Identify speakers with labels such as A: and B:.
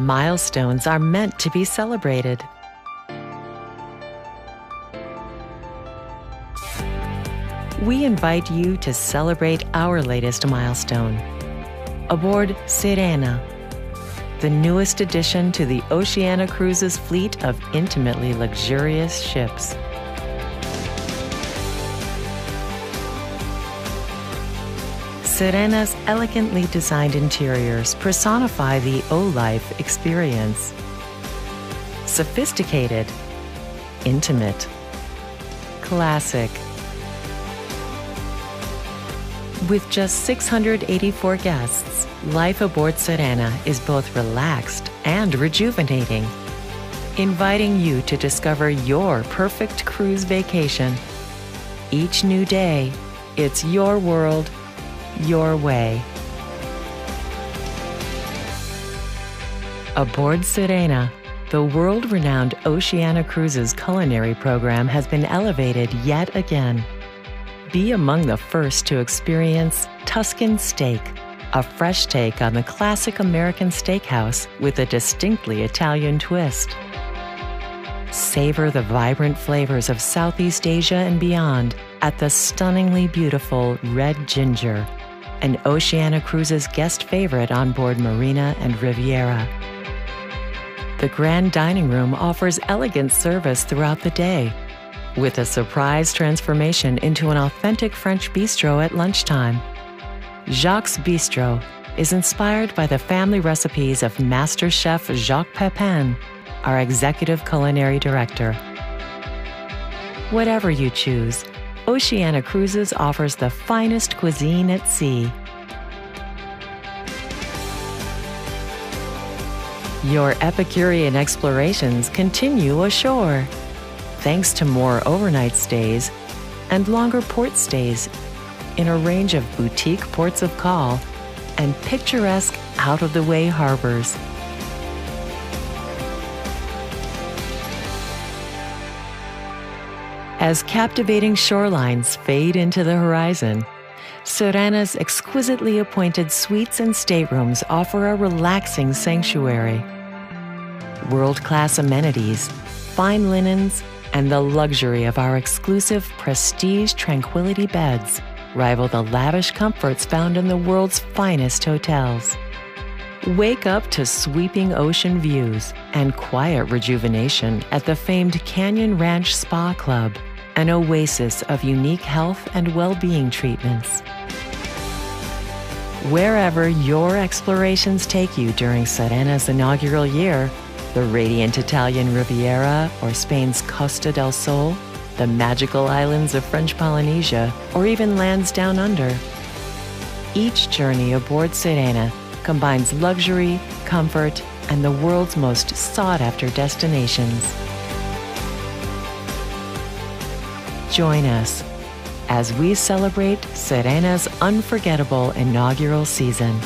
A: Milestones are meant to be celebrated. We invite you to celebrate our latest milestone. Aboard Sirena, the newest addition to the Oceania Cruises fleet of intimately luxurious ships. Sirena's elegantly designed interiors personify the O-Life experience. Sophisticated, intimate, classic. With just 684 guests, life aboard Sirena is both relaxed and rejuvenating, inviting you to discover your perfect cruise vacation. Each new day, it's your world, your way. Aboard Sirena, the world-renowned Oceania Cruises culinary program has been elevated yet again. Be among the first to experience Tuscan steak, a fresh take on the classic American steakhouse with a distinctly Italian twist. Savor the vibrant flavors of Southeast Asia and beyond at the stunningly beautiful Red Ginger, an Oceania Cruises guest favorite on board Marina and Riviera. The Grand Dining Room offers elegant service throughout the day, with a surprise transformation into an authentic French bistro at lunchtime. Jacques' Bistro is inspired by the family recipes of Master Chef Jacques Pepin, our executive culinary director. Whatever you choose, Oceania Cruises offers the finest cuisine at sea. Your Epicurean explorations continue ashore, thanks to more overnight stays and longer port stays in a range of boutique ports of call and picturesque out-of-the-way harbors. As captivating shorelines fade into the horizon, Sirena's exquisitely appointed suites and staterooms offer a relaxing sanctuary. World-class amenities, fine linens, and the luxury of our exclusive Prestige Tranquility beds rival the lavish comforts found in the world's finest hotels. Wake up to sweeping ocean views and quiet rejuvenation at the famed Canyon Ranch Spa Club, an oasis of unique health and well-being treatments. Wherever your explorations take you during Sirena's inaugural year, the radiant Italian Riviera or Spain's Costa del Sol, the magical islands of French Polynesia, or even lands down under, each journey aboard Sirena combines luxury, comfort, and the world's most sought-after destinations. Join us as we celebrate Sirena's unforgettable inaugural season.